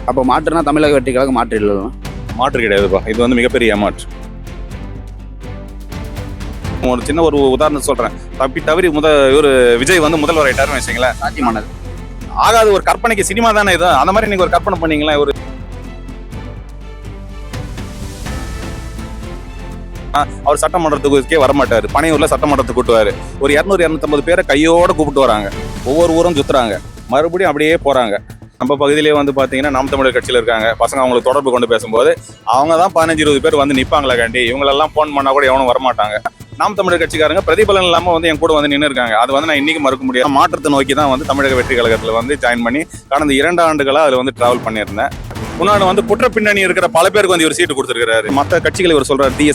அப்போ மாற்றுனா தமிழக வெற்றி கழகம் மாற்று இல்லை. மாற்று கிடையாதுப்பா. இது வந்து மிகப்பெரிய ஏமாற்று. ஒரு சின்ன ஒரு உதாரணம் சொல்றேன். தவறி இவர் விஜய் வந்து முதல்வர் ஆயிட்டாருன்னு வச்சுங்களேன். சாத்தியமானது ஆகாது. ஒரு கற்பனைக்கு சினிமா தானே இது. அந்த மாதிரி நீங்க ஒரு கற்பனை பண்ணீங்களா? அவர் சட்டமன்றத்துக்கே வரமாட்டாரு. பனையூர்ல சட்டமன்றத்துக்கு கூட்டுவாரு. ஒரு 200-250 பேரை கையோட கூப்பிட்டு வராங்க. ஒவ்வொரு ஊரும் சுத்துறாங்க. மறுபடியும் அப்படியே போறாங்க. நம்ம பகுதியிலே வந்து பாத்தீங்கன்னா நாம் தமிழர் கட்சியில இருக்காங்க பசங்க. அவங்களுக்கு தொடர்பு கொண்டு பேசும்போது அவங்க தான் 15-20 பேர் வந்து நிப்பாங்களா காண்டி. இவங்களெல்லாம் போன் பண்ணா கூட எவனும் வரமாட்டாங்க. நாம் தமிழர் கட்சிக்காரங்க பிரதிபலன் இல்லாம வந்து என் கூட வந்து நின்று இருக்காங்க. அது வந்து நான் இன்னைக்கு மறுக்க முடியாது. மாற்றத்தை நோக்கி தான் வந்து தமிழக வெற்றி கழகத்துல வந்து ஜாயின் பண்ணி கடந்த 2 ஆண்டுகளா அதுல வந்து டிராவல் பண்ணியிருந்தேன். முன்னாடி வந்து குற்ற பின்னணி இருக்கிற பல பேருக்கு வந்து இவர் சீட்டு கொடுத்துருக்காரு. மற்ற கட்சிகளை இவர் சொல்றாரு தீய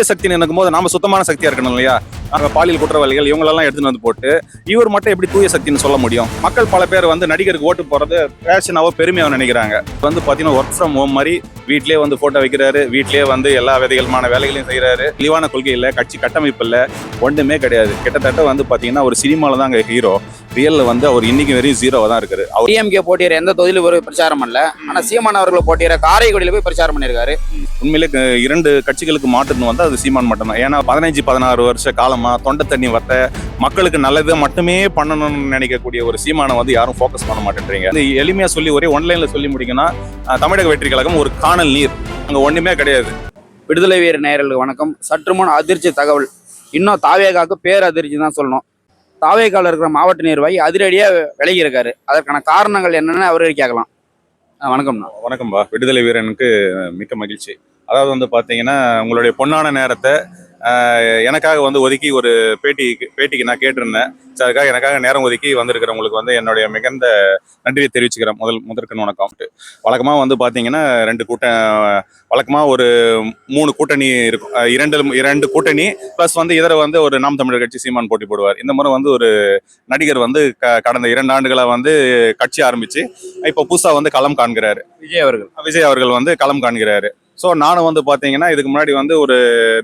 சக்தின்னு நினைக்கும் போது நம்ம சுத்தமான சக்தியா இருக்கணும் இல்லையா? நாங்கள் பாலியல் குற்றவாளிகள் இவங்களெல்லாம் எடுத்துன்னு வந்து போட்டு இவர் மட்டும் எப்படி தூய சக்தின்னு சொல்ல முடியும்? மக்கள் பல பேர் வந்து நடிகருக்கு ஓட்டு போறது பேஷனாவோ பெருமையாவோ நினைக்கிறாங்க. வந்து பாத்தீங்கன்னா ஒர்க் ஃப்ரம் ஹோம் மாதிரி வீட்லயே வந்து போட்டோ வைக்கிறாரு. வீட்லயே வந்து எல்லா விதமான வேலைகளையும் செய்யறாரு. தெளிவான கொள்கை இல்லை, கட்சி கட்டமைப்பு இல்லை, ஒன்றுமே கிடையாது. கிட்டத்தட்ட வந்து பாத்தீங்கன்னா ஒரு சினிமால தான் அங்க ஹீரோ. ரியல்ல வந்து அவர் இன்னைக்கு வரையும் ஜீரோவா தான் இருக்காரு. அவர் டிஎம்கே போட்டியிற எந்த தொகுதியிலும் ஒரு பிரச்சாரம் பண்ணல. ஆனா சீமான் அவர்கள் போட்டியிற காரைக்குடியில போய் பிரச்சாரம் பண்ணியிருக்காரு. உண்மையிலே 2 கட்சிகளுக்கு மாற்றணும் வந்து அது சீமான் மட்டும் தான். ஏன்னா 15-16 வருஷ காலமா தொண்டை தண்ணி வத்த மக்களுக்கு நல்லது மட்டுமே பண்ணணும்னு நினைக்கக்கூடிய ஒரு சீமானை வந்து யாரும் ஃபோக்கஸ் பண்ண மாட்டேன்றீங்க. எளிமையா சொல்லி ஒரே ஒன்லைன்ல சொல்லி முடிக்கணும்னா தமிழக வெற்றி கழகம் ஒரு காணல் நீர். அங்க ஒண்ணுமே கிடையாது. விடுதலை வீர நேயர்களுக்கு வணக்கம். சற்றுமுன் அதிர்ச்சி தகவல். இன்னும் தாவேகாவுக்கு பேர் அதிர்ச்சி தான் சொல்லணும். தாவேகாவில் இருக்கிற மாவட்ட நிர்வாகி அதிரடியா விலகி இருக்காரு. அதற்கான காரணங்கள் என்னன்னு அவரே கேட்கலாம். வணக்கம்ண்ணா. வணக்கம்பா. விடுதலை வீரனுக்கு மிக்க மகிழ்ச்சி. அதாவது வந்து பாத்தீங்கன்னா உங்களுடைய பொன்னான நேரத்தை எனக்காக வந்து ஒதுக்கி ஒரு பேட்டிக்கு நான் கேட்டிருந்தேன். அதுக்காக எனக்காக நேரம் ஒதுக்கி வந்திருக்கிறவங்களுக்கு வந்து என்னுடைய மிகுந்த நன்றியை தெரிவிச்சுக்கிறேன். முதற்கண் வணக்கம். வழக்கமாக வந்து பார்த்தீங்கன்னா 2 கூட்டம், வழக்கமாக ஒரு 3 கூட்டணி இருக்கும். 2 கூட்டணி ப்ளஸ் வந்து இதர வந்து ஒரு நாம் தமிழர் கட்சி சீமான் போட்டி போடுவார். இந்த முறை வந்து ஒரு நடிகர் வந்து கடந்த 2 ஆண்டுகளாக வந்து கட்சி ஆரம்பிச்சு இப்போ புதுசாக வந்து களம் காண்கிறாரு. விஜய் அவர்கள் வந்து களம் காண்கிறாரு. ஸோ நானும் வந்து பார்த்தீங்கன்னா இதுக்கு முன்னாடி வந்து ஒரு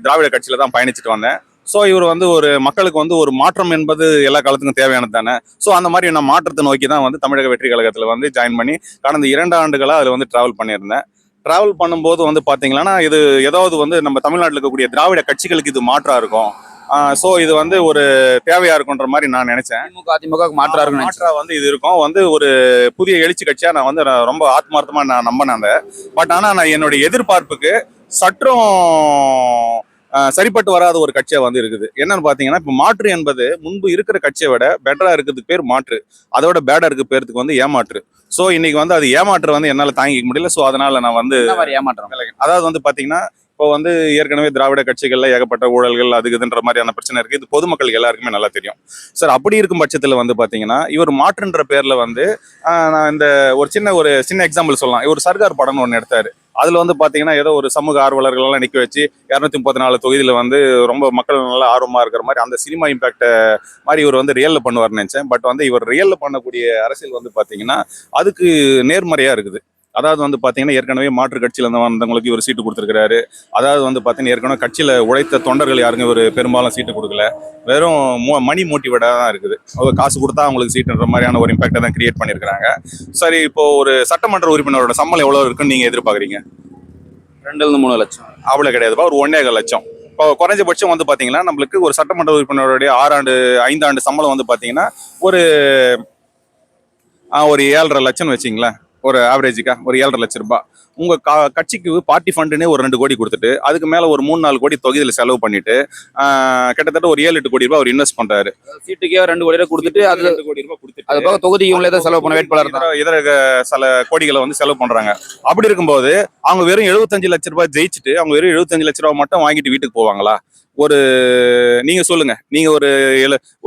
திராவிட கட்சியில தான் பயணிச்சுட்டு வந்தேன். ஸோ இவர் வந்து ஒரு மக்களுக்கு வந்து ஒரு மாற்றம் என்பது எல்லா காலத்துக்கும் தேவையானது தானே. ஸோ அந்த மாதிரி நான் மாற்றத்தை நோக்கி தான் வந்து தமிழக வெற்றி கழகத்தில் வந்து ஜாயின் பண்ணி கடந்த 2 ஆண்டுகளாக அதில் வந்து டிராவல் பண்ணியிருந்தேன். டிராவல் பண்ணும்போது வந்து பார்த்தீங்கன்னா இது ஏதாவது வந்து நம்ம தமிழ்நாட்டில் இருக்கக்கூடிய திராவிட கட்சிகளுக்கு இது மாற்றா இருக்கும். ஸோ இது வந்து ஒரு தேவையா இருக்குன்ற மாதிரி நான் நினைச்சேன். அதிமுக மாற்றா வந்து இது இருக்கும் வந்து ஒரு புதிய எழுச்சி கட்சியா நான் வந்து ரொம்ப ஆத்மார்த்தமா நான் நம்பினேன். பட் ஆனால் நான் என்னுடைய எதிர்பார்ப்புக்கு சற்றும் சரிப்பட்டு வராத ஒரு கட்சியா வந்து இருக்குது. என்னன்னு பாத்தீங்கன்னா இப்ப மாற்று என்பது முன்பு இருக்கிற கட்சியை விட பெட்டரா இருக்கிறதுக்கு பேர் மாற்று, அதோட பேடா இருக்க பேருக்கு வந்து ஏமாற்று. சோ இன்னைக்கு வந்து அது ஏமாற்று வந்து என்னால தாங்கிக்க முடியல. சோ அதனால நான் வந்து ஏமாற்றம். அதாவது வந்து பாத்தீங்கன்னா இப்போ வந்து ஏற்கனவே திராவிட கட்சிகள்ல ஏகப்பட்ட ஊழல்கள் அதுக்குன்ற மாதிரியான பிரச்சனை இருக்கு. இது பொதுமக்களுக்கு எல்லாருக்குமே நல்லா தெரியும் சார். அப்படி இருக்கும் பட்சத்துல வந்து பாத்தீங்கன்னா இவர் மாற்றுன்ற பேர்ல வந்து நான் இந்த ஒரு சின்ன எக்ஸாம்பிள் சொல்லலாம். இவர் சர்கார் படம்னு ஒன்று எடுத்தாரு. அதுல வந்து பாத்தீங்கன்னா ஏதோ ஒரு சமூக ஆர்வலர்கள் எல்லாம் நிக்க வச்சு 234 தொகுதியில வந்து ரொம்ப மக்கள் நல்லா ஆர்வமா இருக்கிற மாதிரி அந்த சினிமா இம்பாக்ட மாதிரி இவர் வந்து ரியல்ல பண்ணுவார்னு நினைச்சேன். பட் வந்து இவர் ரியல்ல பண்ணக்கூடிய அரசியல் வந்து பாத்தீங்கன்னா அதுக்கு நேர்மறையா இருக்குது. அதாவது வந்து பாத்தீங்கன்னா ஏற்கனவே மாற்று கட்சியில இருந்து வந்தவங்களுக்கு இவர் சீட்டு கொடுத்துருக்காரு. அதாவது வந்து பாத்தீங்கன்னா ஏற்கனவே கட்சியில உழைத்த தொண்டர்கள் யாருக்கும் இவர் பெரும்பாலும் சீட்டு கொடுக்கல. வெறும் மணி மோட்டிவேட்டா தான் இருக்குது. காசு கொடுத்தா அவங்களுக்கு சீட்டுன்ற மாதிரியான ஒரு இம்பாக்டை தான் கிரியேட் பண்ணியிருக்காங்க. சரி, இப்போ ஒரு சட்டமன்ற உறுப்பினரோட சம்பளம் எவ்வளவு இருக்குன்னு நீங்க எதிர்பார்க்குறீங்க? 2-3 லட்சம். அவ்வளவு கிடையாதுப்பா. ஒரு 1.25 லட்சம். இப்போ குறைஞ்சபட்சம் வந்து பாத்தீங்கன்னா நம்மளுக்கு ஒரு சட்டமன்ற உறுப்பினருடைய 5 ஆண்டு சம்பளம் வந்து பாத்தீங்கன்னா ஒரு 7.5 லட்சம்னு வச்சிங்களேன். ஒரு ஆவரேஜுக்கா ஒரு 7.5 லட்சம் ரூபாய். உங்க கட்சிக்கு பார்ட்டி ஃபண்டுன்னு ஒரு 2 கோடி கொடுத்துட்டு அதுக்கு மேல ஒரு 3-4 கோடி தொகுதியில் செலவு பண்ணிட்டு கிட்டத்தட்ட ஒரு 7-8 கோடி ரூபாய் அவர் இன்வெஸ்ட் பண்றாரு. சீட்டுக்கே 2 கோடி ரூபாய் கொடுத்துட்டு அது 2 கோடி ரூபாய் கொடுத்துட்டு அது போக தொகுதி இவங்களே தான் செலவு பண்ண வேட்பாளர் இதர சில கோடிகளை வந்து செலவு பண்றாங்க. அப்படி இருக்கும்போது அவங்க வெறும் 75 லட்சம் ரூபாய் ஜெயிச்சுட்டு அவங்க வெறும் 75 லட்சம் ரூபாய் மட்டும் வாங்கிட்டு வீட்டுக்கு போவாங்களா? நீங்க சொல்லுங்க. நீங்க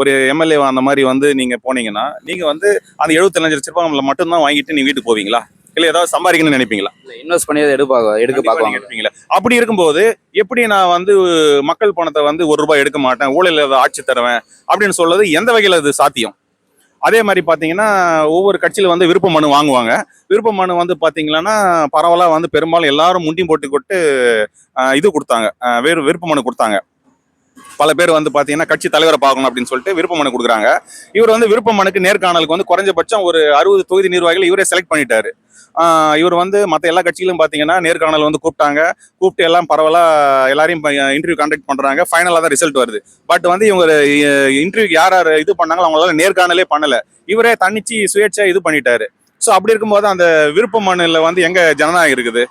ஒரு எம்எல்ஏ அந்த மாதிரி வந்து நீங்க போனீங்கன்னா நீங்க வந்து அந்த 75 லட்சம் ரூபாய் மட்டும்தான் வாங்கிட்டு நீங்க வீட்டுக்கு போவீங்களா? இல்ல ஏதாவது சம்பாதிக்கணும்னு நினைப்பீங்களா? இன்வெஸ்ட் பண்ணி எடுக்க பாக்குவாங்க. அப்படி இருக்கும்போது எப்படி நான் வந்து மக்கள் பணத்தை வந்து 1 ரூபாய் எடுக்க மாட்டேன், ஊழல் ஆட்சி தருவேன் அப்படின்னு சொல்றது எந்த வகையில அது சாத்தியம்? அதே மாதிரி பாத்தீங்கன்னா ஒவ்வொரு கட்சியில வந்து விருப்ப மனு வாங்குவாங்க. விருப்ப மனு வந்து பாத்தீங்கன்னா பரவலா வந்து பெரும்பாலும் எல்லாரும் முண்டி போட்டு இது கொடுத்தாங்க. விருப்ப மனு கொடுத்தாங்க. பல பேர் வந்து பாத்தீங்கன்னா கட்சி தலைவரை பார்க்கணும் அப்படின்னு சொல்லிட்டு விருப்ப மனு கொடுக்குறாங்க. இவர் வந்து விருப்ப மனுக்கு நேர்காணலுக்கு வந்து குறைஞ்சபட்சம் ஒரு 60 தொகுதி நிர்வாகிகள் இவரே செலக்ட் பண்ணிட்டாரு. இவர் வந்து மற்ற எல்லா கட்சிகளும் பாத்தீங்கன்னா நேர்காணல் வந்து கூப்பிட்டாங்க. கூப்பிட்டு எல்லாம் பரவலா எல்லாரையும் இன்டர்வியூ கண்டக்ட் பண்றாங்க. ஃபைனலா தான் ரிசல்ட் வருது. பட் வந்து இவங்க இன்டர்வியூக்கு யார் யார் இது பண்ணாங்களோ அவங்களால நேர்காணலே பண்ணல. இவரே தன்னிச்சு சுயேட்சா இது பண்ணிட்டாரு. ஸோ அப்படி இருக்கும்போது அந்த விருப்ப மனுல வந்து எங்க ஜனநாயகம் இருக்குது?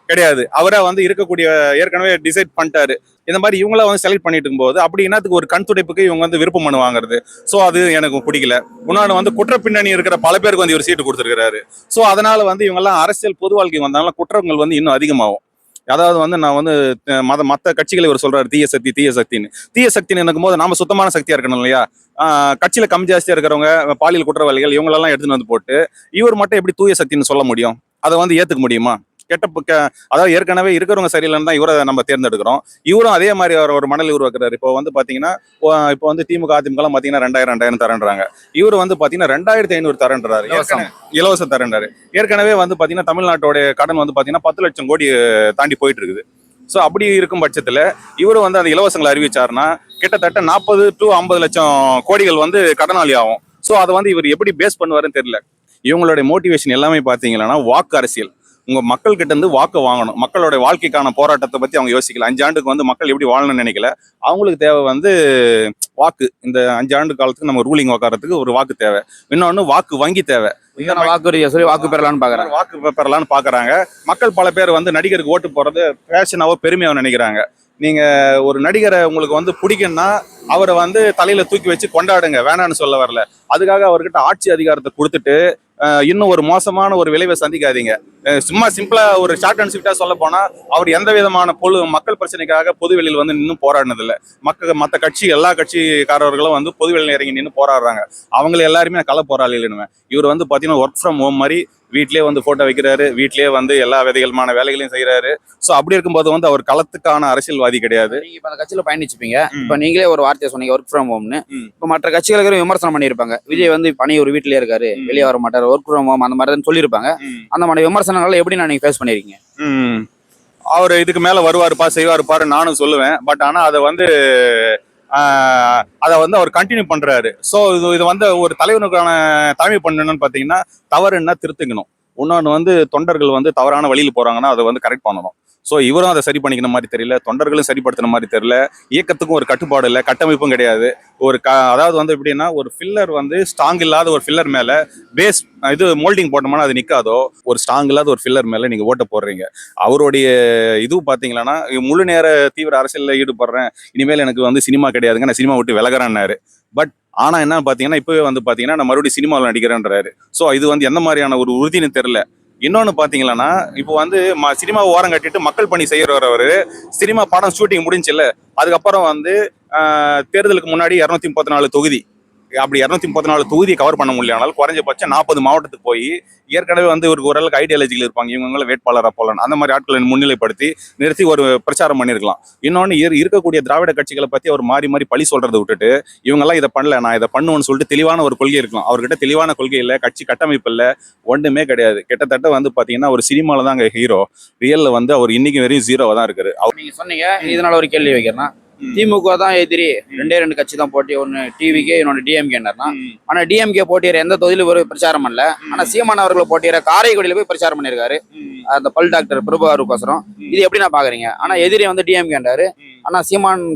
கிடையாது. அவரா வந்து இருக்கக்கூடிய ஏற்கனவே டிசைட் பண்ணிட்டாரு. இந்த மாதிரி இவங்கள வந்து செலக்ட் பண்ணிட்டு இருக்கும்போது அப்படி என்னத்துக்கு ஒரு கண் துடைப்புக்கு இவங்க வந்து விருப்ப மனு வாங்குறது? ஸோ அது எனக்கு பிடிக்கல. இன்னொன்று வந்து குற்ற பின்னணி இருக்கிற பல பேருக்கு வந்து இவர் சீட்டு கொடுத்துருக்காரு. ஸோ அதனால வந்து இவங்கெல்லாம் அரசியல் பொது வாழ்க்கை வந்தாலும் குற்றங்கள் வந்து இன்னும் அதிகமாகும். அதாவது வந்து நான் வந்து மற்ற கட்சிகளை இவர் சொல்றாரு தீய சக்தி தீய சக்தின்னு. தீய சக்தின்னு இருக்கும் போது நாம சுத்தமான சக்தியா இருக்கணும் இல்லையா? கட்சியில கம்மி ஜாஸ்தியா இருக்கிறவங்க பாலியல் குற்றவாளிகள் இவங்களெல்லாம் எடுத்துன்னு வந்து போட்டு இவர் மட்டும் எப்படி தூய சக்தின்னு சொல்ல முடியும்? அதை வந்து ஏத்துக்க முடியுமா? அதாவது ஏற்கனவே இருக்கிறவங்க சரியில்லைன்னு தான் இவரை நம்ம தேர்ந்தெடுக்கிறோம். இவரும் அதே மாதிரி அவர் ஒரு மணல் உருவாக்குறாரு. இப்போ வந்து பாத்தீங்கன்னா இப்போ வந்து திமுக அதிமுக எல்லாம் பாத்தீங்கன்னா 2000 தரேன்றாங்க. இவர் வந்து பாத்தீங்கன்னா 2500 தரேன்றாரு. இலவச தரேன்றாரு. ஏற்கனவே வந்து பாத்தீங்கன்னா தமிழ்நாட்டோட கடன் வந்து பாத்தீங்கன்னா 10 லட்சம் கோடி தாண்டி போயிட்டு இருக்குது. ஸோ அப்படி இருக்கும் பட்சத்துல இவரு வந்து அந்த இலவசங்களை அறிவிச்சாருன்னா கிட்டத்தட்ட 40 to 50 லட்சம் கோடிகள் வந்து கடனாளி ஆகும். ஸோ அதை வந்து இவர் எப்படி பேஸ் பண்ணுவாருன்னு தெரியல. இவங்களுடைய மோட்டிவேஷன் எல்லாமே பாத்தீங்கன்னா வாக்கு அரசியல். உங்க மக்கள் கிட்ட இருந்து வாக்கு வாங்கணும். மக்களோட வாழ்க்கைக்கான போராட்டத்தை பத்தி அவங்க யோசிக்கல. 5 ஆண்டுக்கு வந்து மக்கள் எப்படி வாழணும்னு நினைக்கல. அவங்களுக்கு தேவை வந்து வாக்கு. இந்த 5 ஆண்டு காலத்துக்கு நம்ம ரூலிங் உட்காரத்துக்கு ஒரு வாக்கு தேவை. இன்னொன்னு வாக்கு வங்கி தேவை. வாக்குறுதியை சொல்லி வாக்கு பெறலான்னு பாக்குறாங்க. வாக்கு பெறலான்னு பாக்குறாங்க. மக்கள் பல பேர் வந்து நடிகருக்கு ஓட்டு போறது பேஷனாவோ பெருமையாவோ நினைக்கிறாங்க. நீங்க ஒரு நடிகரை உங்களுக்கு வந்து பிடிக்கும்னா அவரை வந்து தலையில தூக்கி வச்சு கொண்டாடுங்க, வேணான்னு சொல்ல வரல. அதுக்காக அவர்கிட்ட ஆட்சி அதிகாரத்தை கொடுத்துட்டு இன்னும் ஒரு மோசமான ஒரு விளைவை சந்திக்காதீங்க. சும்மா சிம்பிளா ஒரு ஷார்ட் அண்ட் ஸ்வீட்டா சொல்ல போனா அவர் எந்த விதமான மக்கள் பிரச்சனைக்காக பொதுவெளியில் வந்து நின்று போராடினது இல்லை. மற்ற கட்சி எல்லா கட்சிக்காரர்களும் வந்து பொதுவெளியில் இறங்கி நின்று போராடுறாங்க. அவங்களை எல்லாருமே கள போராளின்னு. இவர் வந்து பாத்தீங்கன்னா ஒர்க் ஃப்ரம் ஹோம் மாதிரி வீட்லயே வந்து போட்டோ வைக்கிறாரு. வீட்லயே வந்து எல்லா விதமான வேலைகளையும் செய்யறாரு. சோ அப்படி இருக்கும்போது வந்து அவர் களத்துக்கான அரசியல்வாதி கிடையாது. நீங்க இப்ப அந்த கட்சியில பயணிச்சுப்பீங்க. இப்ப நீங்களே ஒரு வார்த்தையை சொன்னீங்க ஒர்க் ஃப்ரம் ஹோம்னு. இப்ப மற்ற கட்சிகளுக்கு விமர்சனம் பண்ணிருப்பாங்க. விஜய் வந்து பணி ஒரு வீட்லயே இருக்காரு, வெளியே வர மாட்டாரு, ஒர்க் ஃப்ரம் ஹோம் அந்த மாதிரி தான் சொல்லியிருப்பாங்க. அந்த மாதிரி விமர்சனங்கள் எப்படி நீங்க ஃபேஸ் பண்ணிருக்கீங்க? அவர் இதுக்கு மேல வருவாருப்பா செய்வாருப்பாரு நானும் சொல்லுவேன். பட் ஆனா அதை வந்து அவர் கண்டினியூ பண்றாரு. ஸோ இது வந்து ஒரு தலைவனுக்கான தலைமை பண்ணணும்னு பாத்தீங்கன்னா தவறுன்னா திருத்துக்கணும். இன்னொன்று வந்து தொண்டர்கள் வந்து தவறான வழியில் போறாங்கன்னா அதை வந்து கரெக்ட் பண்ணணும். ஸோ இவரும் அதை சரி பண்ணிக்கிற மாதிரி தெரியல, தொண்டர்களும் சரிப்படுத்தின மாதிரி தெரியல. இயக்கத்துக்கும் ஒரு கட்டுப்பாடு இல்லை, கட்டமைப்பும் கிடையாது. அதாவது வந்து எப்படின்னா ஒரு ஃபில்லர் வந்து ஸ்ட்ராங் இல்லாத ஒரு ஃபில்லர் மேல பேஸ் இது மோல்டிங் போட்டோம்னா அது நிற்காதோ. ஒரு ஸ்ட்ராங் இல்லாத ஒரு ஃபில்லர் மேல நீங்க ஓட்ட போடுறீங்க. அவருடைய இது பாத்தீங்கன்னா முழு நேர தீவிர அரசியலில் ஈடுபடுறேன், இனிமேல் எனக்கு வந்து சினிமா கிடையாதுங்க, நான் சினிமா விட்டு விலகிறேன்னாரு. பட் ஆனா என்ன பாத்தீங்கன்னா இப்பவே வந்து பாத்தீங்கன்னா நான் மறுபடியும் சினிமாவில் நடிக்கிறேன்றாரு. ஸோ இது வந்து எந்த மாதிரியான ஒரு உறுதினு தெரியல. இன்னொன்னு பாத்தீங்கன்னா இப்போ வந்து சினிமாவை ஓரம் கட்டிட்டு மக்கள் பணி செய்யறவரு சினிமா படம் ஷூட்டிங் முடிஞ்சு இல்ல, அதுக்கப்புறம் வந்து தேர்தலுக்கு முன்னாடி 234 தொகுதி, அப்படி 234 தொகுதியை கவர் பண்ண முடியலனாலும் குறைஞ்சபட்சம் 40 மாவட்டத்துக்கு போய் ஏற்கனவே வந்து இவருக்கு ஓரளவுக்கு ஐடியாலஜிகள் இருப்பாங்க, இவங்களை வேட்பாளராக போகலாம், அந்த மாதிரி ஆட்களை முன்னிலைப்படுத்தி நிறுத்தி ஒரு பிரச்சாரம் பண்ணியிருக்கலாம். இன்னொன்று இருக்கக்கூடிய திராவிட கட்சிகளை பத்தி அவர் மாறி மாறி பழி சொல்றதை விட்டுட்டு இவங்கெல்லாம் இதை பண்ணல, நான் இதை பண்ணுவேன்னு சொல்லிட்டு தெளிவான ஒரு கொள்கை இருக்கலாம். அவர்கிட்ட தெளிவான கொள்கை இல்லை, கட்சி கட்டமைப்பு இல்லை, ஒன்றுமே கிடையாது. கிட்டத்தட்ட வந்து பாத்தீங்கன்னா ஒரு சினிமால தான் அங்கே ஹீரோ, ரியல்ல வந்து அவர் இன்னைக்கு வரையும் ஜீரோவா தான் இருக்காரு. நீங்க சொன்னீங்க. இதனால ஒரு கேள்வி வைக்கிறேன். திமுக தான் எதிரி, 2 கட்சி தான் போட்டி, ஒன்னு டிவிகே இன்னொன்னு டிஎம்கேன்னா. ஆனா டிஎம்கே போட்டியிற எந்த தொகுதியிலும் ஒரு பிரச்சாரம் பண்ணல. ஆனா சீமான் அவர்களை போட்டியிற காரைக்குடியில போய் பிரச்சாரம் பண்ணிருக்காரு, அந்த பல் டாக்டர் பிரபுகாருக்கோசரம். இது எப்படி நான் பாக்குறீங்க? ஆனா எதிரி வந்து டிஎம்கேன்றாரு, ஆனா சீமான்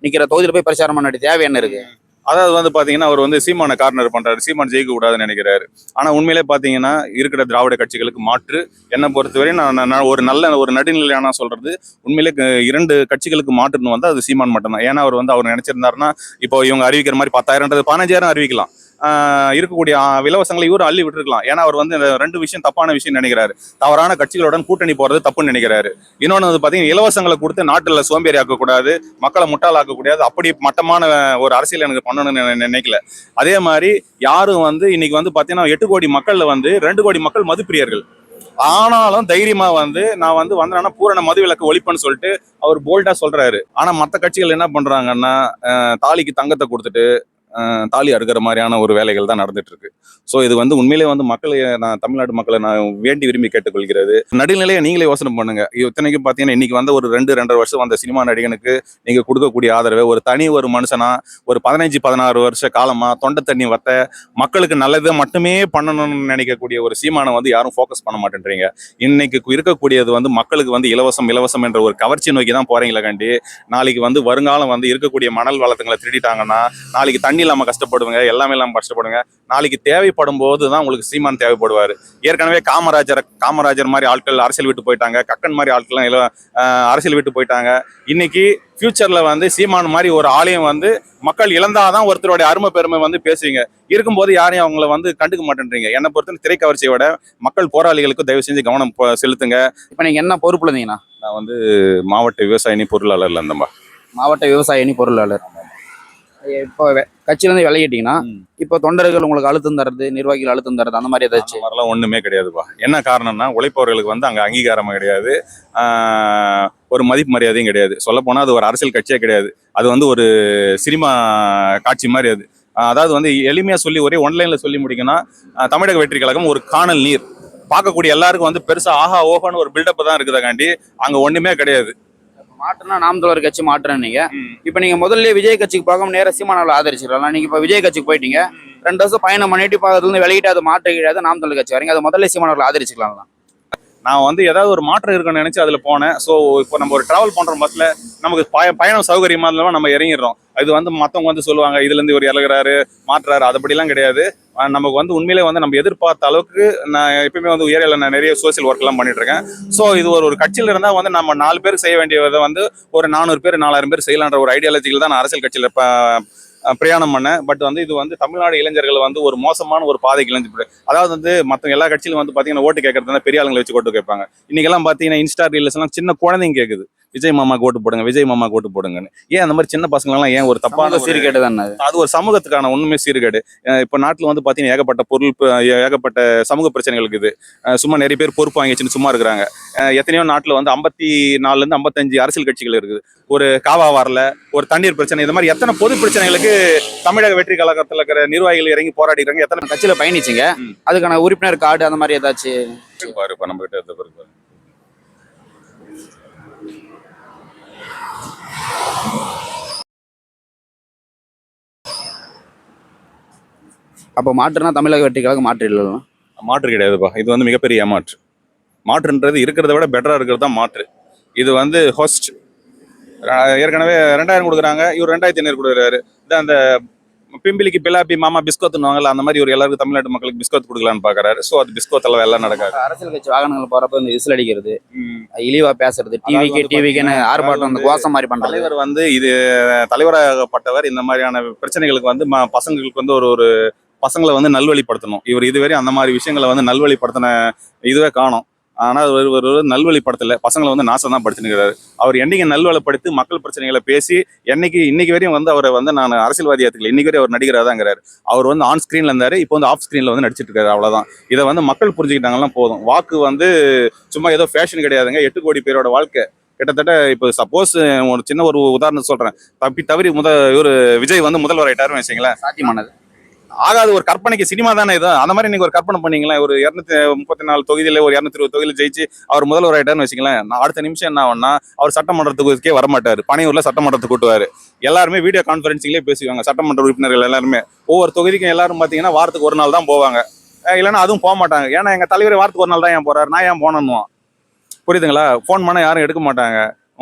நிக்கிற தொகுதியில போய் பிரச்சாரம் பண்ண தேவை என்ன இருக்கு? அதாவது வந்து பாத்தீங்கன்னா அவர் வந்து சீமான கார்னர் பண்றாரு, சீமான் ஜெயிக்க கூடாதுன்னு நினைக்கிறாரு. ஆனா உண்மையிலே பாத்தீங்கன்னா இருக்கிற திராவிட கட்சிகளுக்கு மாற்று என்னை பொறுத்தவரை நான் ஒரு நல்ல ஒரு நடுநிலையான சொல்றது, உண்மையிலே 2 கட்சிகளுக்கு மாற்றுன்னு வந்து அது சீமான் மட்டும்தான். ஏன்னா அவர் நினைச்சிருந்தாருன்னா இப்போ இவங்க அறிவிக்கிற மாதிரி 10,000 15,000 அறிவிக்கலாம். இருக்கக்கூடிய இலவசங்களை இவரும் அள்ளி விட்டுருக்கலாம். ஏன்னா அவர் வந்து இந்த 2 விஷயம் தப்பான விஷயம் நினைக்கிறாரு. தவறான கட்சிகளுடன் கூட்டணி போறது தப்புன்னு நினைக்கிறாரு. இன்னொன்று வந்து பாத்தீங்கன்னா இலவசங்களை கொடுத்து நாட்டுல சோம்பேறி ஆக்கக்கூடாது, மக்களை முட்டாளாக்கக்கூடாது, அப்படி மட்டமான ஒரு அரசியல் எனக்கு பண்ணணும்னு நினைக்கல. அதே மாதிரி யாரும் வந்து இன்னைக்கு வந்து பாத்தீங்கன்னா 8 கோடி மக்கள்ல வந்து 2 கோடி மக்கள் மதுப்பிரியர்கள். ஆனாலும் தைரியமா வந்து நான் வந்து வந்தேன்னா பூரண மது விலக்கு ஒழிப்புன்னு சொல்லிட்டு அவர் போல்டா சொல்றாரு. ஆனா மற்ற கட்சிகள் என்ன பண்றாங்கன்னா தாலிக்கு தங்கத்தை கொடுத்துட்டு தாலி அறுக்கிற மாதிரியான ஒரு வேலைகள் தான் நடந்துட்டு இருக்கு. ஸோ இது வந்து உண்மையிலே வந்து மக்களை, நான் தமிழ்நாட்டு மக்களை நான் வேண்டி விரும்பி கேட்டுக்கொள்கிறது, நடுநிலையை நீங்களே யோசனை பண்ணுங்க. இத்தனைக்கும் பார்த்தீங்கன்னா இன்னைக்கு வந்து ஒரு 2-2.5 வருஷம் வந்த சினிமா நடிகனுக்கு நீங்க கொடுக்கக்கூடிய ஆதரவு, ஒரு மனுஷனா ஒரு 15-16 வருஷ காலமா தொண்டை தண்ணி வத்த மக்களுக்கு நல்லதை மட்டுமே பண்ணணும்னு நினைக்கக்கூடிய ஒரு சீமானை வந்து யாரும் ஃபோக்கஸ் பண்ண மாட்டேன்றீங்க. இன்னைக்கு இருக்கக்கூடியது வந்து மக்களுக்கு வந்து இலவசம் இலவசம் என்ற ஒரு கவர்ச்சி நோக்கி தான் போறீங்களா கண்டி. நாளைக்கு வந்து வருங்காலம் வந்து இருக்கக்கூடிய மணல் வளத்துங்களை திருடிட்டாங்கன்னா நாளைக்கு தண்ணி இல்லாம கஷ்டப்படுவீங்க, எல்லாமே இல்லாம கஷ்டப்படுங்க. நாளைக்கு தேவைப்படும் போது தான் உங்களுக்கு சீமான் தேவைப்படுவாரு. ஏற்கனவே காமராஜர் மாதிரி ஆட்கள் அரசியல் விட்டு போயிட்டாங்க, கக்கன் மாதிரி ஆட்கள்லாம் அரசியல் விட்டு போயிட்டாங்க. இன்னைக்கு ஃபியூச்சர்ல வந்து சீமான் மாதிரி ஒரு ஆலயம் வந்து மக்கள் இழந்தாதான் ஒருத்தருடைய அருமை பெருமை வந்து பேசுவீங்க. இருக்கும்போது யாரையும் அவங்கள வந்து கண்டுக்க மாட்டேன்றீங்க. என்னை பொறுத்த திரைக்கவர்ச்சியோட மக்கள் போராளிகளுக்கு தயவு செஞ்சு கவனம் செலுத்துங்க. இப்போ நீங்க என்ன பொறுப்புல இருந்தீங்கன்னா? நான் வந்து மாவட்ட விவசாய அணி பொருளாளர்ல இருந்தேன்பா. மாவட்ட விவசாய அணி பொருளாளர். இப்போ கட்சியிலேருந்து விலகிட்டீங்கன்னா இப்போ தொண்டர்கள் உங்களுக்கு அழுத்தம் தர்றது, நிர்வாகிகள் அழுத்தம் தர்றது, அந்த மாதிரி ஏதாச்சும்? அந்த மாதிரிலாம் ஒண்ணுமே கிடையாதுப்பா. என்ன காரணம்னா உழைப்பவர்களுக்கு வந்து அங்க அங்கீகாரம் கிடையாது, ஒரு மதிப்பு மரியாதையும் கிடையாது. சொல்ல போனா அது ஒரு அரசியல் கட்சியே கிடையாது. அது வந்து ஒரு சினிமா காட்சி மாதிரி. அது அதாவது வந்து எளிமையா சொல்லி ஒரே ஒன்லைன்ல சொல்லி முடிக்கணும். தமிழக வெற்றி கழகம் ஒரு காணல் நீர். பார்க்கக்கூடிய எல்லாருக்கும் வந்து பெருசா ஆஹா ஓஹோன்னு ஒரு பில்டப் தான் இருக்குதாகாண்டி அங்க ஒண்ணுமே கிடையாது. மாற்றுனா நாம் தமிழர் கட்சி மாற்றுறேன் நீங்க. இப்போ நீங்க முதல்ல விஜய் கட்சிக்கு பார்க்காம நேரம் சீமானவளை ஆதரிச்சிடலாம். நீங்க இப்போ விஜய் கட்சிக்கு போயிட்டீங்க, 2 வருஷம் பயணம் பண்ணிட்டு இப்போ அதுல இருந்து விலகிட்டு அது மாற்ற கிடையாது, நாம் தமிழர் கட்சி வரீங்க, அது முதல்ல சீமானவளை ஆதரிச்சிக்கலாம். நான் வந்து ஏதாவது ஒரு மாற்றம் இருக்குன்னு நினைச்சு அதுல போனேன். ஸோ இப்போ நம்ம ஒரு டிராவல் பண்ற பஸ்ல நமக்கு பயணம் சௌகரியமா இருந்தாலும் நம்ம இறங்கிடுறோம். இது வந்து மற்றவங்க வந்து சொல்லுவாங்க இதுல இருந்து ஒரு இறங்குறாரு மாற்றுறாரு, அதுபடிலாம் கிடையாது. நமக்கு வந்து உண்மையிலே வந்து நம்ம எதிர்பார்த்த அளவுக்கு நான் எப்பயுமே வந்து ஏரியாவில் நான் நிறைய சோசியல் ஒர்க் எல்லாம் பண்ணிட்டு இருக்கேன். ஸோ இது ஒரு கட்சியில் இருந்தால் வந்து நம்ம 4 பேர் செய்ய வேண்டியதை வந்து ஒரு 400 பேர் 4000 பேர் செய்யலான்ற ஒரு ஐடியாலஜியில் தான் நான் அரசியல் கட்சியில் பிரயாணம் பண்ணேன். பட் வந்து இது வந்து தமிழ்நாடு இளைஞர்கள் வந்து ஒரு மோசமான ஒரு பாதைக்கு இளைஞர். அதாவது வந்து மற்ற எல்லா கட்சியிலும் வந்து பார்த்தீங்கன்னா ஓட்டு கேட்கறது பெரிய ஆளுங்களை வச்சு ஓட்டு கேட்பாங்க. இன்னைக்கெல்லாம் பார்த்தீங்கன்னா இன்ஸ்டா ரீல்ஸ் எல்லாம் சின்ன குழந்தைங்க கேட்குது, விஜய் மாமாக்கு ஓட்டு போடுங்க, விஜய் மாமாக்கு ஓட்டு போடுங்கன்னு. ஏன் அந்த மாதிரி சின்ன பசங்களெல்லாம் ஏன் ஒரு தப்பான சீர்கேடு தானே அது ஒரு சமூகத்துக்கான ஒண்ணுமே சீர்கேடு. இப்போ நாட்டில் வந்து பார்த்தீங்கன்னா ஏகப்பட்ட சமூக பிரச்சனைகள் இருக்குது. சும்மா நிறைய பேர் பொறுப்பு வாங்கிச்சுன்னு சும்மா இருக்கிறாங்க. எத்தனையோ நாட்டில் வந்து 54 to 55 அரசியல் கட்சிகள் இருக்குது. ஒரு காவா வரல, ஒரு தண்ணீர் பிரச்சனை, இந்த மாதிரி எத்தனை பொது பிரச்சனைகளுக்கு தமிழக வெற்றி கழகத்தில் இருக்கிற நிர்வாகிகள் இறங்கி போராடிக்கிறாங்க. எத்தனை கட்சியில பயணிச்சிங்க, அதுக்கான உறுப்பினர் கார்டு அந்த மாதிரி ஏதாச்சும் பாரு இப்போ நம்ம கிட்ட பாரு. அப்போ மாற்றுனா தமிழக வெற்றி கழகம் மாற்றிடலாம். மாற்று கிடையாதுப்பா. இது வந்து மிகப்பெரிய ஏமாற்று. மாற்றுன்றது இருக்கிறத விட பெட்டரா இருக்கிறது தான் மாற்று. இது வந்து ஹோஸ்ட் ஏற்கனவே 2000 கொடுக்குறாங்க, இவர் 2500 கொடுக்குறாரு. அந்த பிம்பிளிக்கு பிலாப்பி மாமா பிஸ்கோத்துன்னு அந்த மாதிரி ஒரு எல்லாருக்கும் தமிழ்நாட்டு மக்களுக்கு பிஸ்கோத் கொடுக்கலான்னு பாக்குறாரு. ஸோ அது பிஸ்கோத்தெல்லாம் எல்லாம் நடக்காது. அரசியல் கட்சி வாகனங்கள் போறப்ப இந்த விசில் அடிக்கிறது, இழிவா பேசுறது, டிவிக்குன்னு ஆர்ப்பாட்டம், அந்த கோஷம் மாதிரி பண்ற தலைவர் வந்து இது தலைவராகப்பட்டவர் இந்த மாதிரியான பிரச்சனைகளுக்கு வந்து பசங்களுக்கு வந்து ஒரு பசங்களை வந்து நல்வழிப்படுத்தணும். இவர் இதுவரை அந்த மாதிரி விஷயங்களை வந்து நல்வழிப்படுத்தின இதுவே காணும். ஆனால் ஒரு நல்வழிப்படுத்தல, பசங்களை வந்து நாசம் தான் படிச்சுருக்கிறாரு. அவர் என்னைக்கு நல்வழிப்படுத்தி மக்கள் பிரச்சனைகளை பேசி இன்னைக்கு வரையும் வந்து அவரை வந்து நான் அரசியல்வாதி ஏற்றுக்கல. இன்னைக்கு வரையும் அவர் நடிகராக தாங்கிறாரு. அவர் வந்து ஆன் ஸ்கிரீன்ல இருந்தாரு, இப்போ வந்து ஆஃப் ஸ்கிரீன்ல வந்து நடிச்சிட்டு இருக்காரு. அவ்வளவுதான். இதை வந்து மக்கள் புரிஞ்சுக்கிட்டாங்கன்னா போதும். வாக்கு வந்து சும்மா ஏதோ ஃபேஷன் கிடையாதுங்க. 8 கோடி பேரோட வாழ்க்கை கிட்டத்தட்ட. இப்போ சப்போஸ் ஒரு சின்ன ஒரு உதாரணம் சொல்றேன். தவறி இவர் விஜய் வந்து முதல்வர் ஆயிட்டாருன்னு வச்சுங்களேன், சாத்தியமானது ஆகாது. ஒரு கற்பனைக்கு சினிமா தானே இது. அந்த மாதிரி நீங்க ஒரு கற்பனை பண்ணீங்களா, ஒரு 234 தொகுதியில ஒரு 220 தொகுதியில் ஜெயிச்சு அவர் முதல்வர் ஆயிட்டாருன்னு வச்சுக்கலாம். அடுத்த நிமிஷம் என்ன ஆகும்னா அவர் சட்டமன்றத்துக்கே வரமாட்டாரு. பனையூர்ல சட்டமன்றத்துக்கு கூட்டுவாரு. எல்லாருமே வீடியோ கான்பரன்சிங்லேயே பேசுவாங்க. சட்டமன்ற உறுப்பினர்கள் எல்லாருமே ஒவ்வொரு தொகுதிக்கும் எல்லாரும் பாத்தீங்கன்னா வாரத்துக்கு 1 நாள் தான் போவாங்க. இல்லைன்னா அதுவும் போக மாட்டாங்க. ஏன்னா எங்க தலைவர் வாரத்துக்கு 1 நாள் தான் ஏன் போறாரு, நான் ஏன் போனோம். புரியுதுங்களா? போன் பண்ண யாரும் எடுக்க மாட்டாங்க.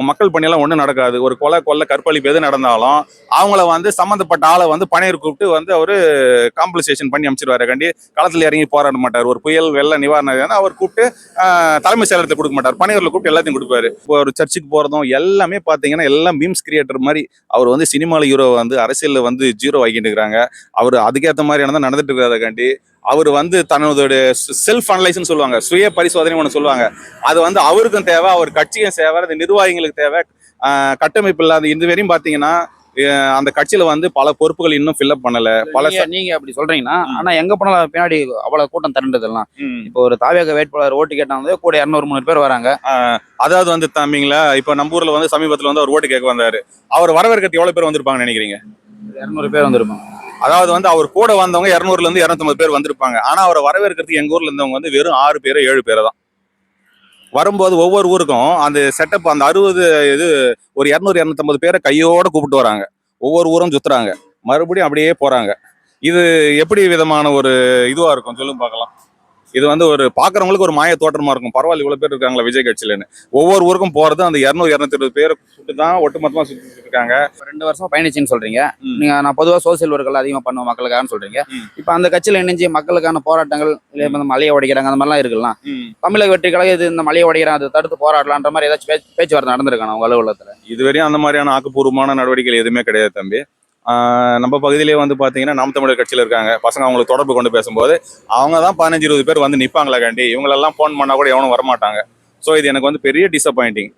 மக்கள் பணியெல்லாம் ஒன்றும் நடக்காது. ஒரு கொலை கற்பழிப்பு எது நடந்தாலும் அவங்கள வந்து சம்மந்தப்பட்ட ஆளை வந்து பனையூர் கூப்பிட்டு வந்து அவரு காம்பன்சேஷன் பண்ணி அமைச்சிருவாரு. கண்டி களத்தில் இறங்கி போராட மாட்டார். ஒரு புயல் வெள்ள நிவாரணம் அவர் கூப்பிட்டு தலைமை செயலகத்தை கொடுக்க மாட்டார். பனையூர்ல கூப்பிட்டு எல்லாத்தையும் கொடுப்பாரு. ஒரு சர்ச்சுக்கு போறதும் எல்லாமே பாத்தீங்கன்னா எல்லாம் மீம்ஸ் கிரியேட்டர் மாதிரி. அவர் வந்து சினிமால ஹீரோ வந்து அரசியல்ல வந்து 0 ஆகிட்டு இருக்கிறாங்க. அவர் அதுக்கேற்ற மாதிரியான தான் நடந்துட்டு இருக்கிறதாண்டி அவர் வந்து தன்னுடைய செல்ஃப் அனலைஸ்ன்னு சொல்லுவாங்க, சுய பரிசோதனை ஒன்று சொல்லுவாங்க. அது வந்து அவருக்கும் தேவை, அவர் கட்சியும் தேவை, அது நிர்வாகிகளுக்கு தேவை. கட்டமைப்பு இல்லாத இந்த வரையும் பாத்தீங்கன்னா அந்த கட்சியில வந்து பல பொறுப்புகள் இன்னும் ஃபில்அப் பண்ணல. நீங்க அப்படி சொல்றீங்கன்னா, ஆனா எங்க போனாலும் பின்னாடி அவ்வளவு கூட்டம் திரண்டதெல்லாம். இப்போ ஒரு தாவேக வேட்பாளர் ஓட்டு கேட்டாங்க, கூட 200-300 பேர் வராங்க. அதாவது வந்து தம்பிங்களா, இப்போ நம்ம ஊர்ல வந்து சமீபத்துல வந்து அவர் ஓட்டு கேட்க வந்தாரு. அவர் வரவேற்கிறது எவ்வளவு பேர் வந்திருப்பாங்கன்னு நினைக்கிறீங்க? 200 பேர் வந்திருப்பாங்க. அதாவது வந்து அவர் கூட வந்தவங்க 200ல இருந்து 250 பேர் வந்திருப்பாங்க. ஆனா அவரை வரவேற்கிறதுக்கு எங்க ஊர்ல இருந்தவங்க வந்து வெறும் 6 பேர் 7 பேர் தான். வரும்போது ஒவ்வொரு ஊருக்கும் அந்த செட்டப் அந்த 60 இது ஒரு 200 250 பேரை கையோட கூப்பிட்டு வராங்க. ஒவ்வொரு ஊரும் சுத்துறாங்க. மறுபடியும் அப்படியே போறாங்க. இது எப்படி விதமான ஒரு இதுவா இருக்கும் சொல்லுங்க பார்க்கலாம். இது வந்து ஒரு பாக்குறவங்களுக்கு ஒரு மாய தோற்றமா இருக்கும். பரவாயில்ல இவ்வளவு பேர் இருக்காங்களா விஜய் கட்சியிலன்னு. ஒவ்வொரு ஊருக்கும் போறது அந்த 200 220 பேரை சுட்டு தான் ஒட்டுமொத்தமா சுத்திட்டு இருக்காங்க. 2 வருஷம் பயணிச்சுன்னு சொல்றீங்க. ம். நீங்க நான் பொதுவா சோசியல் ஒர்க்கெல்லாம் அதிகமா பண்ணுவோம் மக்களுக்காக சொல்றீங்க. ம். இப்ப அந்த கட்சியில இணைஞ்சு மக்களுக்கான போராட்டங்கள் இல்ல இந்த மலையை உடைக்கிறாங்க அந்த மாதிரிலாம் இருக்கலாம். ம். தமிழக வெற்றி கழகம் இது இந்த மலையை உடைக்கிறாங்க அதை தடுத்து போராடலான்ற மாதிரி ஏதாச்சும் பேச்சுவார்த்தை நடந்திருக்காங்க உங்க அலுவலகத்துல? இதுவரையும் அந்த மாதிரியான ஆக்கப்பூர்வமான நடவடிக்கைகள் எதுவுமே கிடையாது தம்பி. நம்ம பகுதியிலேயே வந்து பாத்தீங்கன்னா நாம் தமிழர் கட்சியில இருக்காங்க பசங்க, அவங்களுக்கு தொடர்பு கொண்டு பேசும்போது அவங்க தான் 15-20 பேர் வந்து நிப்பாங்களா காண்டி, இவங்களெல்லாம் ஃபோன் பண்ணா கூட எவனும் வரமாட்டாங்க. ஸோ இது எனக்கு வந்து பெரிய டிசப்பாயிண்டிங்.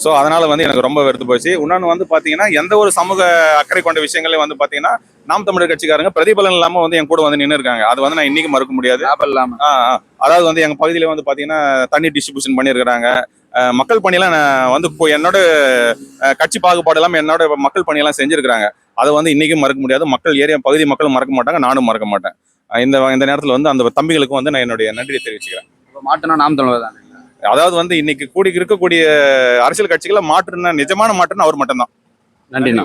ஸோ அதனால வந்து எனக்கு ரொம்ப வெறுத்து போச்சு. இன்னொன்று வந்து பாத்தீங்கன்னா எந்த ஒரு சமூக அக்கறை கொண்ட விஷயங்களையும் வந்து பாத்தீங்கன்னா நாம் தமிழர் கட்சிக்காரங்க பிரதிபலன் இல்லாம வந்து என் கூட வந்து நின்று இருக்காங்க. அது வந்து நான் இன்னைக்கு மறுக்க முடியாது. லாபம் இல்லாம. அதாவது வந்து எங்க பகுதியில வந்து பாத்தீங்கன்னா தண்ணி டிஸ்ட்ரிபியூஷன் பண்ணியிருக்கிறாங்க. மக்கள் பணியெல்லாம் நான் வந்து இப்போ என்னோட கட்சி பாகுபாடு இல்லாமல் என்னோட மக்கள் பணியெல்லாம் செஞ்சிருக்கிறாங்க. அதை வந்து இன்னைக்கும் மறக்க முடியாது. மக்கள் ஏரியா பகுதி மக்களும் மறக்க மாட்டாங்க, நானும் மறக்க மாட்டேன். இந்த நேரத்தில் வந்து அந்த தம்பிகளுக்கும் வந்து நான் என்னுடைய நன்றியை தெரிவிச்சுக்கிறேன். இப்ப மாட்டுனா நாம் தமிழர் தான். அதாவது வந்து இன்னைக்கு கூடி இருக்கக்கூடிய அரசியல் கட்சிகளை மாற்றுனா நிஜமான மாற்றுன்னு அவர் மட்டும்தான். நன்றிண்ணா.